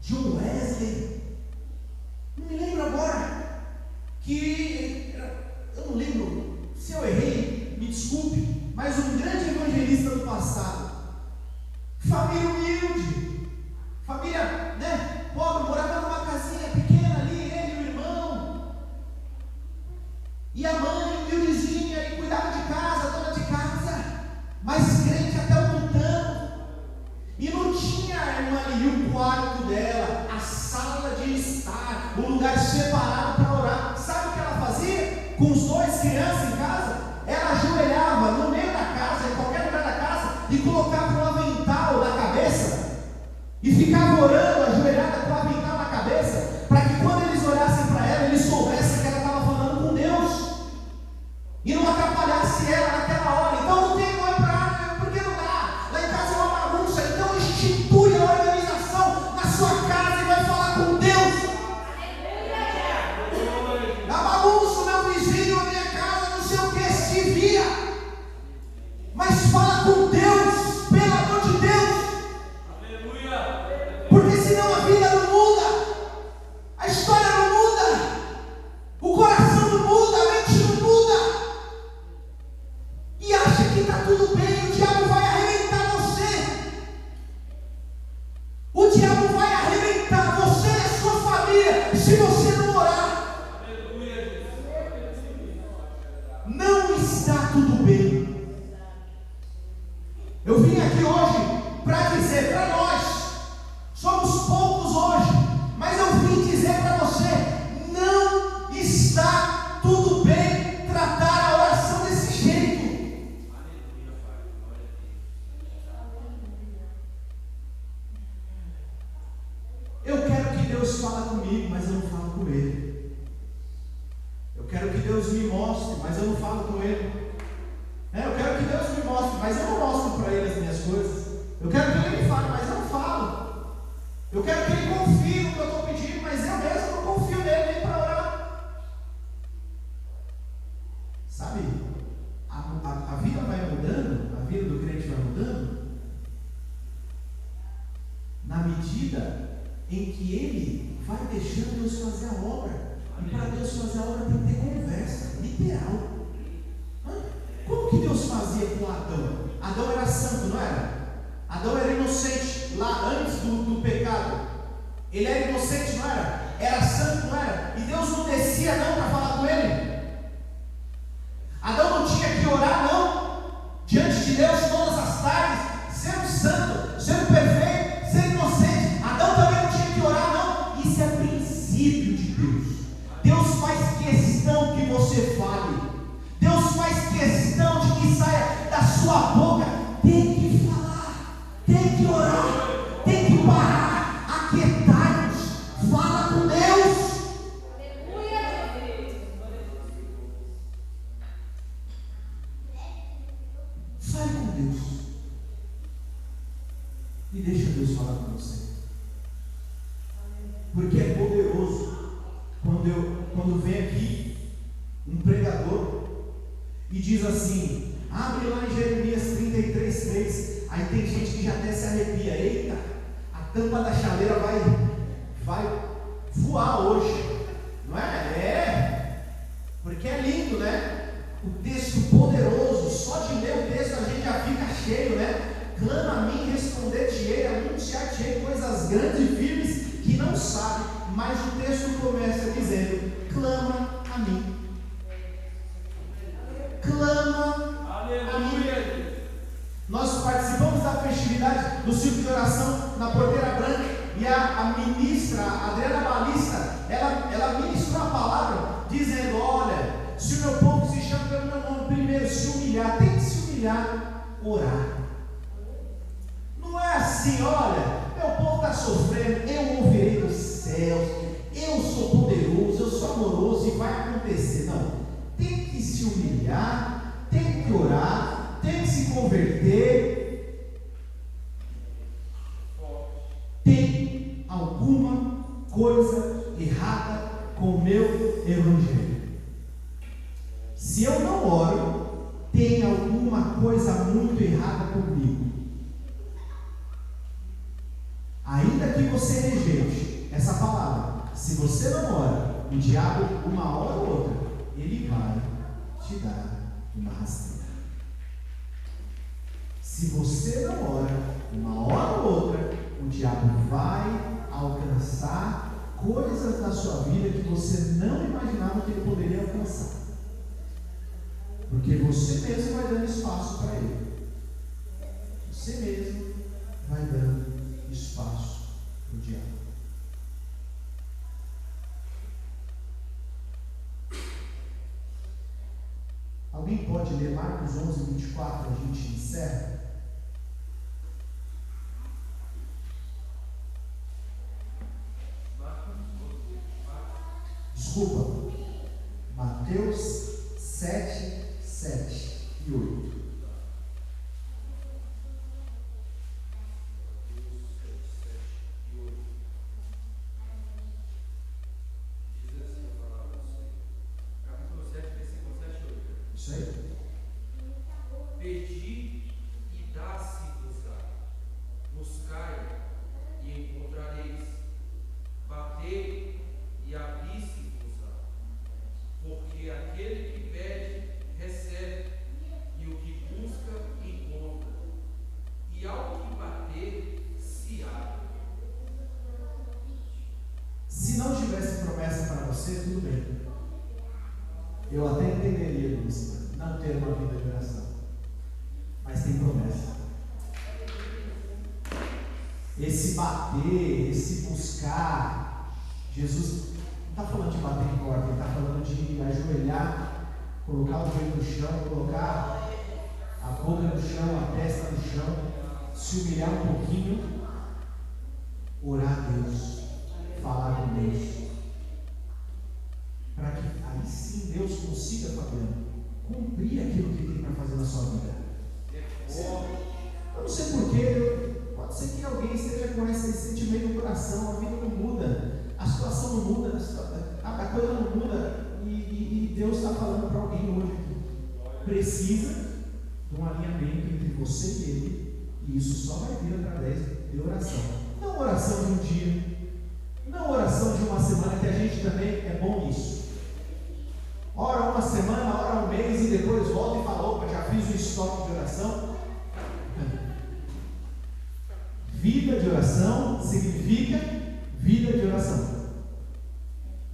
John Wesley, não me lembro agora, que eu não lembro, se eu errei, me desculpe, mas um grande evangelista do passado, família humilde, família, né, pobre, morava numa casinha pequena ali, ele e o irmão, e a mãe humildezinha, e cuidava de casa, dona de casa, mas crente até o tutano, e não tinha a irmã ali o quarto dela, a sala de estar, o lugar separado para orar. Sabe o que ela fazia? Com os dois crianças em casa, ela ajoelhava no meio da casa, em qualquer lugar da casa, e colocava um avental na cabeça, e ficava orando, ajoelhada com o avental na cabeça, para que quando eles olhassem para ela, eles soubessem que ela estava falando com Deus, e não atrapalhasse ela naquela hora. Então não tem, não é para, porque não dá, lá em casa é uma bagunça, então institui a organização na sua casa e vai falar com Deus. Na bagunça, o meu vizinho, a minha casa, não sei o que, se vira, mas fala com Deus, pelo amor de Deus, porque senão a vida não muda, a história não muda, o coração não muda, a mente não muda, e acha que está tudo bem. O diabo vai arrebentar você, o diabo vai arrebentar você e a sua família se você não orar. Não está tudo bem. Eu vim aqui hoje para dizer para nós, somos poucos hoje, mas eu vim dizer para você, não está tudo bem tratar a oração desse jeito. Eu quero que Deus fale comigo, mas eu não falo com Ele. Eu quero que Deus me mostre, mas eu não falo com Ele. Eu quero que Deus me mostre, mas eu não mostro para Ele as minhas coisas. Eu quero que Ele me fale, mas eu não falo. Eu quero que Ele confie no que eu estou pedindo, mas eu mesmo não confio nele nem para orar. Sabe, a vida vai mudando, a vida do crente vai mudando, na medida em que ele vai deixando Deus fazer a obra. E para Deus fazer a obra tem que ter conversa, literal. Como que Deus fazia com Adão? Adão era santo, não era? Adão era inocente lá antes do pecado. Ele era inocente, não era? Era santo, não era? E Deus não descia não para falar com ele. Adão não tinha que orar não, diante de Deus todas as tardes, sendo santo, sendo perfeito, sendo inocente. Adão também não tinha que orar não. Isso é princípio de Deus. Deus faz questão que você fale. Deus faz questão de que saia da sua boca. Tem que falar, tem que orar, tem que parar, aquietai-nos, fala com Deus. Fale com Deus e deixa Deus falar com você, porque é poderoso quando vem aqui um pregador e diz assim, abre lá em Jeremias 33:3, aí tem gente que já até se arrepia, eita, a tampa da chaleira vai voar hoje, não é? Porque é lindo, né? O texto poderoso, só de ler o texto a gente já fica cheio, né? Clama a mim, responder-te-ei, anunciar-te-ei coisas grandes e firmes que não sabe, mas o texto começa dizendo, clama a mim. Clama a mim. Nós participamos da festividade do círculo de oração na Porteira Branca, e a ministra, a Adriana Balista, ela ministrou a palavra dizendo: olha, se o meu povo se chama pelo meu nome, primeiro se humilhar, tem que se humilhar, orar. Não é assim: olha, meu povo está sofrendo, eu ouvirei dos céus, eu sou poderoso, eu sou amoroso e vai acontecer. Não, tem que se humilhar, tem que orar, tem que se converter. Tem alguma coisa errada com o meu evangelho. Se eu não oro, tem alguma coisa muito errada comigo. Ainda que você rejeite essa palavra, se você não ora, o diabo, uma hora ou outra, ele vai te dar uma rasteira. Se você não ora, uma hora ou outra, o diabo vai alcançar coisas da sua vida que você não imaginava que ele poderia alcançar. Porque você mesmo vai dando espaço para ele. Você mesmo vai dando espaço para o diabo. Alguém pode ler Marcos 11, 24, a gente encerra? Desculpa, Mateus 7, 7 e 8. Isso aí. Pedi e dá-se-vos-á, buscai e encontrareis, batei e abri-se-vos-á, porque aquele que pede, recebe, e o que busca, encontra, e ao que bater, se abre. Se não tivesse promessa para você, tudo bem. Eu até entenderia isso, não ter uma vida de oração. Mas tem promessa. Esse bater, esse buscar, Jesus não está falando de bater em porta, ele está falando de ajoelhar, colocar o joelho no chão, colocar a boca no chão, a testa no chão, se humilhar um pouquinho, orar a Deus, falar com Deus, para que aí sim Deus consiga, Fabiano, cumprir aquilo que Ele tem para fazer na sua vida. Eu não sei porquê, pode ser que alguém esteja com esse sentimento no coração, a vida não muda, a situação não muda, a coisa não muda, e Deus está falando para alguém hoje aqui. Precisa de um alinhamento entre você e Ele, e isso só vai vir através de oração. Não oração de um dia, não oração de uma semana, que a gente também é bom nisso. Ora uma semana, ora um mês e depois volta e fala: opa, já fiz um estoque de oração. Vida de oração significa vida de oração.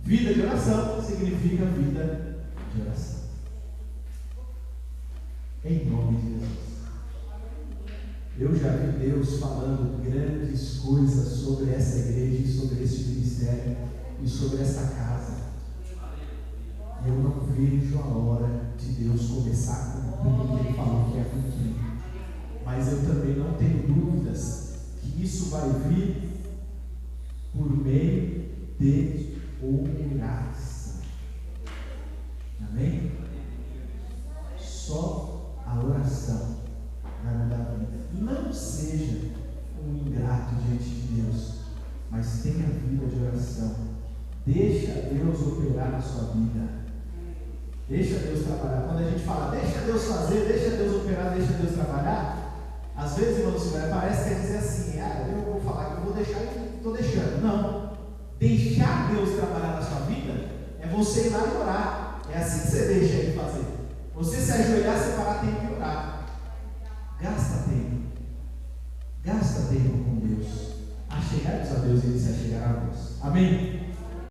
Vida de oração significa vida de oração. Em nome de Jesus. Eu já vi Deus falando grandes coisas sobre essa igreja, e sobre esse ministério e sobre essa casa. E eu não vejo a hora de Deus começar a cumprir o que Ele falou que ia cumprir. Mas eu também não tenho dúvidas que isso vai vir por meio de oração. Amém? Só a oração vai mudar a vida. Não seja um ingrato diante de Deus, mas tenha vida de oração. Deixa Deus operar na sua vida. Deixa Deus trabalhar. Quando a gente fala, deixa Deus fazer, deixa Deus operar, deixa Deus trabalhar, às vezes, irmãos, parece que quer dizer assim: eu vou falar que eu vou deixar e estou deixando. Não. Deixar Deus trabalhar na sua vida é você ir lá e orar. É assim que você deixa Ele fazer. Você se ajoelhar, separar tempo e orar. Gasta tempo. Gasta tempo com Deus. Achegai-vos a Deus e Ele se achegará a vós. Amém?